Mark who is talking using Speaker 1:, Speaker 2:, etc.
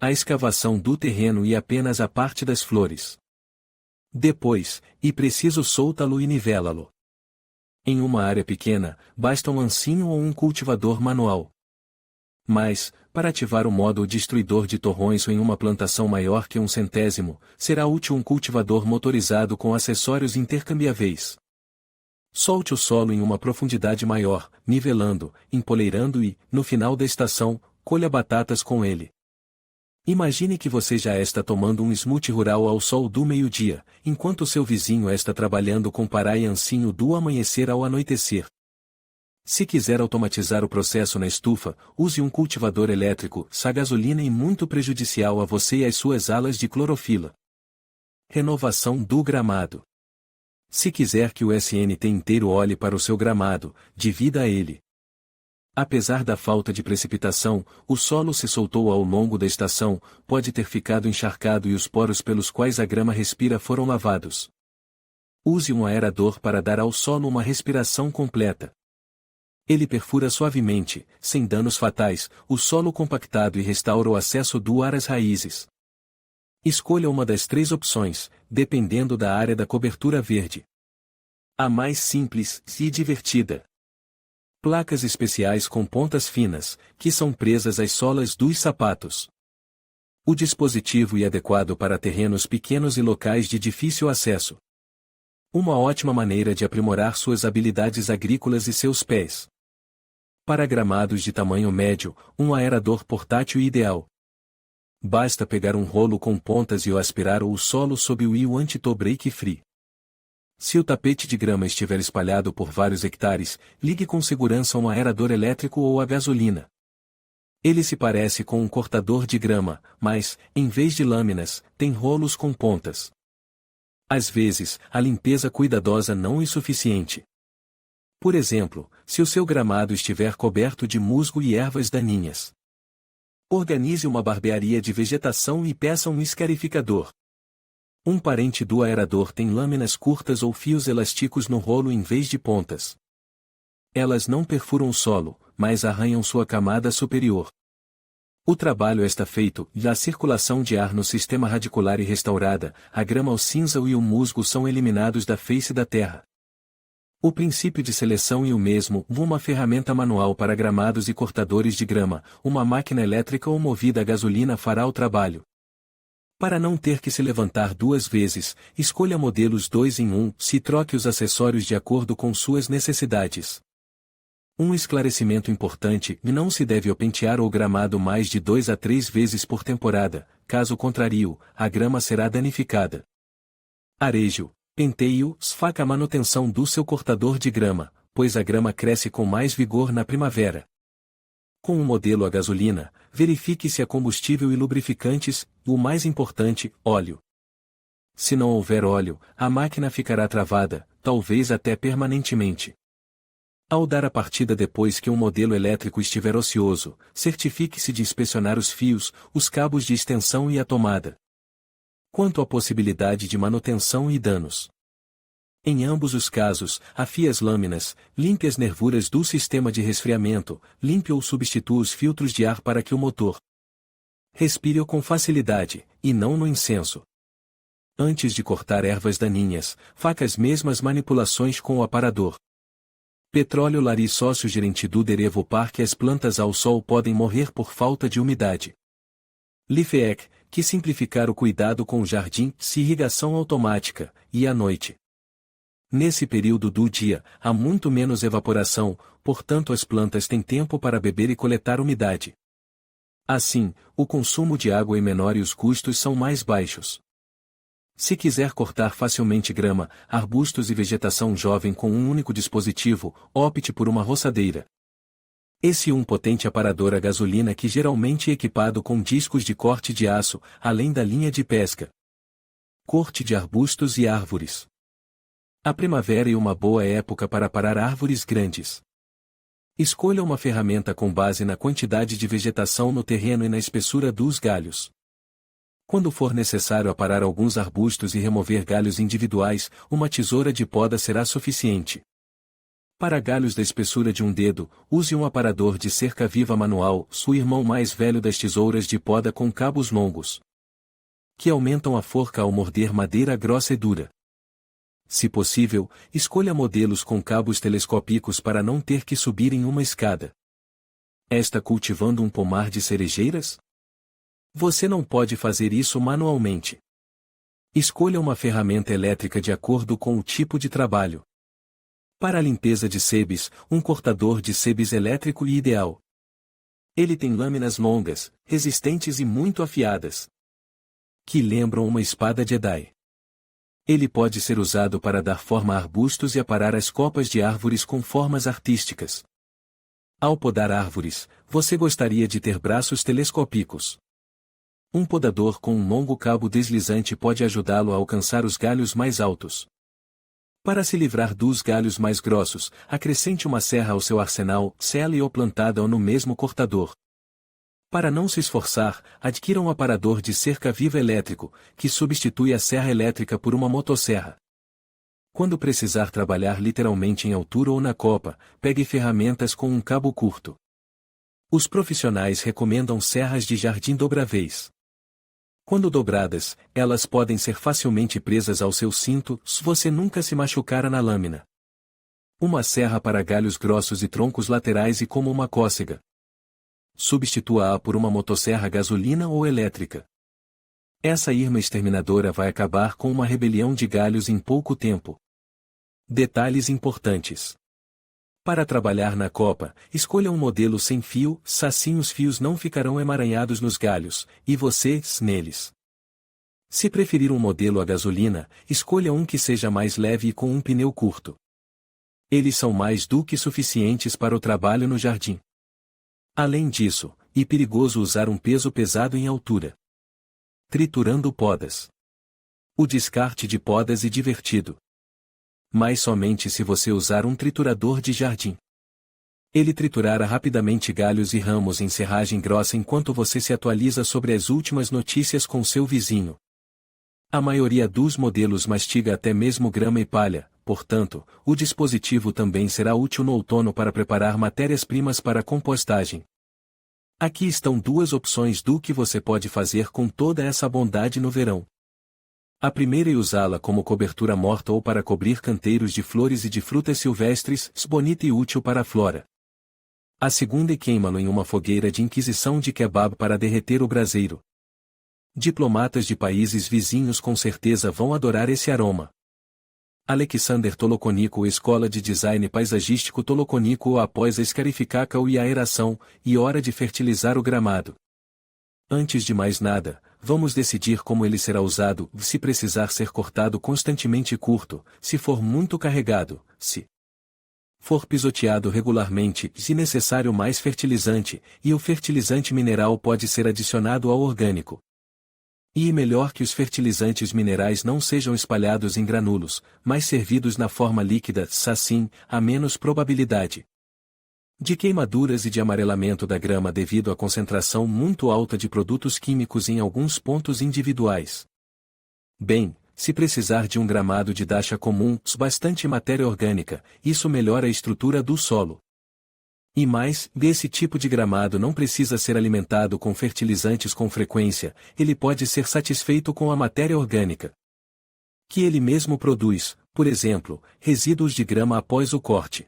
Speaker 1: A escavação do terreno e apenas a parte das flores. Depois, e preciso soltá-lo e nivela-lo. Em uma área pequena, basta um lancinho ou um cultivador manual. Mas, para ativar o modo destruidor de torrões em uma plantação maior que 1/100, será útil um cultivador motorizado com acessórios intercambiáveis. Solte o solo em uma profundidade maior, nivelando, empoleirando e, no final da estação, colha batatas com ele. Imagine que você já está tomando um smoothie rural ao sol do meio-dia, enquanto seu vizinho está trabalhando com pará e ancinho do amanhecer ao anoitecer. Se quiser automatizar o processo na estufa, use um cultivador elétrico, a gasolina é muito prejudicial a você e às suas alas de clorofila. Renovação do gramado. Se quiser que o SNT inteiro olhe para o seu gramado, divida ele. Apesar da falta de precipitação, o solo se soltou ao longo da estação, pode ter ficado encharcado e os poros pelos quais a grama respira foram lavados. Use um aerador para dar ao solo uma respiração completa. Ele perfura suavemente, sem danos fatais, o solo compactado e restaura o acesso do ar às raízes. Escolha uma das 3 opções, dependendo da área da cobertura verde. A mais simples e divertida. Placas especiais com pontas finas, que são presas às solas dos sapatos. O dispositivo é adequado para terrenos pequenos e locais de difícil acesso. Uma ótima maneira de aprimorar suas habilidades agrícolas e seus pés. Para gramados de tamanho médio, um aerador portátil ideal. Basta pegar um rolo com pontas e o aspirar o solo sob o anti-toe-break free. Se o tapete de grama estiver espalhado por vários hectares, ligue com segurança um aerador elétrico ou a gasolina. Ele se parece com um cortador de grama, mas, em vez de lâminas, tem rolos com pontas. Às vezes, a limpeza cuidadosa não é suficiente. Por exemplo, se o seu gramado estiver coberto de musgo e ervas daninhas. Organize uma barbearia de vegetação e peça um escarificador. Um parente do aerador tem lâminas curtas ou fios elásticos no rolo em vez de pontas. Elas não perfuram o solo, mas arranham sua camada superior. O trabalho está feito, e a circulação de ar no sistema radicular é restaurada, a grama, o cinza e o musgo são eliminados da face da terra. O princípio de seleção é o mesmo, uma ferramenta manual para gramados e cortadores de grama, uma máquina elétrica ou movida a gasolina fará o trabalho. Para não ter que se levantar 2 vezes, escolha modelos 2 em 1, se troque os acessórios de acordo com suas necessidades. Um esclarecimento importante, não se deve pentear o gramado mais de 2 a 3 vezes por temporada, caso contrário, a grama será danificada. Arejo, penteio, faca. A manutenção do seu cortador de grama, pois a grama cresce com mais vigor na primavera. Com o modelo a gasolina, verifique se há combustível e lubrificantes, o mais importante, óleo. Se não houver óleo, a máquina ficará travada, talvez até permanentemente. Ao dar a partida depois que um modelo elétrico estiver ocioso, certifique-se de inspecionar os fios, os cabos de extensão e a tomada. Quanto à possibilidade de manutenção e danos. Em ambos os casos, afie as lâminas, limpe as nervuras do sistema de resfriamento, limpe ou substitua os filtros de ar para que o motor respire com facilidade, e não no incenso. Antes de cortar ervas daninhas, faça as mesmas manipulações com o aparador. Petróleo Lari, sócio-gerente do Derevo Parque. As plantas ao sol podem morrer por falta de umidade. Lifeec, que simplificar o cuidado com o jardim, se irrigação automática, e à noite. Nesse período do dia, há muito menos evaporação, portanto as plantas têm tempo para beber e coletar umidade. Assim, o consumo de água é menor e os custos são mais baixos. Se quiser cortar facilmente grama, arbustos e vegetação jovem com um único dispositivo, opte por uma roçadeira. Esse potente aparador a gasolina que geralmente é equipado com discos de corte de aço, além da linha de pesca. Corte de arbustos e árvores. A primavera é uma boa época para parar árvores grandes. Escolha uma ferramenta com base na quantidade de vegetação no terreno e na espessura dos galhos. Quando for necessário aparar alguns arbustos e remover galhos individuais, uma tesoura de poda será suficiente. Para galhos da espessura de um dedo, use um aparador de cerca viva manual, seu irmão mais velho das tesouras de poda com cabos longos, que aumentam a forca ao morder madeira grossa e dura. Se possível, escolha modelos com cabos telescópicos para não ter que subir em uma escada. Está cultivando um pomar de cerejeiras? Você não pode fazer isso manualmente. Escolha uma ferramenta elétrica de acordo com o tipo de trabalho. Para a limpeza de sebes, um cortador de sebes elétrico ideal. Ele tem lâminas longas, resistentes e muito afiadas, que lembram uma espada Jedi. Ele pode ser usado para dar forma a arbustos e aparar as copas de árvores com formas artísticas. Ao podar árvores, você gostaria de ter braços telescópicos. Um podador com um longo cabo deslizante pode ajudá-lo a alcançar os galhos mais altos. Para se livrar dos galhos mais grossos, acrescente uma serra ao seu arsenal, sele-o plantada ou no mesmo cortador. Para não se esforçar, adquira um aparador de cerca viva elétrico, que substitui a serra elétrica por uma motosserra. Quando precisar trabalhar literalmente em altura ou na copa, pegue ferramentas com um cabo curto. Os profissionais recomendam serras de jardim dobráveis. Quando dobradas, elas podem ser facilmente presas ao seu cinto, se você nunca se machucara na lâmina. Uma serra para galhos grossos e troncos laterais e como uma cócega. Substitua-a por uma motosserra gasolina ou elétrica. Essa irmã exterminadora vai acabar com uma rebelião de galhos em pouco tempo. Detalhes importantes. Para trabalhar na copa, escolha um modelo sem fio, assim os fios não ficarão emaranhados nos galhos, e você, neles. Se preferir um modelo a gasolina, escolha um que seja mais leve e com um pneu curto. Eles são mais do que suficientes para o trabalho no jardim. Além disso, é perigoso usar um peso pesado em altura. Triturando podas. O descarte de podas é divertido, mas somente se você usar um triturador de jardim. Ele triturará rapidamente galhos e ramos em serragem grossa enquanto você se atualiza sobre as últimas notícias com seu vizinho. A maioria dos modelos mastiga até mesmo grama e palha, portanto, o dispositivo também será útil no outono para preparar matérias-primas para compostagem. Aqui estão duas opções do que você pode fazer com toda essa bondade no verão. A primeira é usá-la como cobertura morta ou para cobrir canteiros de flores e de frutas silvestres, bonita e útil para a flora. A segunda é queimá-lo em uma fogueira de inquisição de kebab para derreter o braseiro. Diplomatas de países vizinhos com certeza vão adorar esse aroma. Alexander Tolokoniko, Escola de Design Paisagístico Tolokoniko, após a escarificação e aeração, e hora de fertilizar o gramado. Antes de mais nada, vamos decidir como ele será usado, se precisar ser cortado constantemente curto, se for muito carregado, se for pisoteado regularmente, se necessário mais fertilizante, e o fertilizante mineral pode ser adicionado ao orgânico. E melhor que os fertilizantes minerais não sejam espalhados em granulos, mas servidos na forma líquida, assim, há menos probabilidade de queimaduras e de amarelamento da grama devido à concentração muito alta de produtos químicos em alguns pontos individuais. Bem, se precisar de um gramado de dacha comum, bastante matéria orgânica, isso melhora a estrutura do solo. E mais, desse tipo de gramado não precisa ser alimentado com fertilizantes com frequência, ele pode ser satisfeito com a matéria orgânica que ele mesmo produz, por exemplo, resíduos de grama após o corte.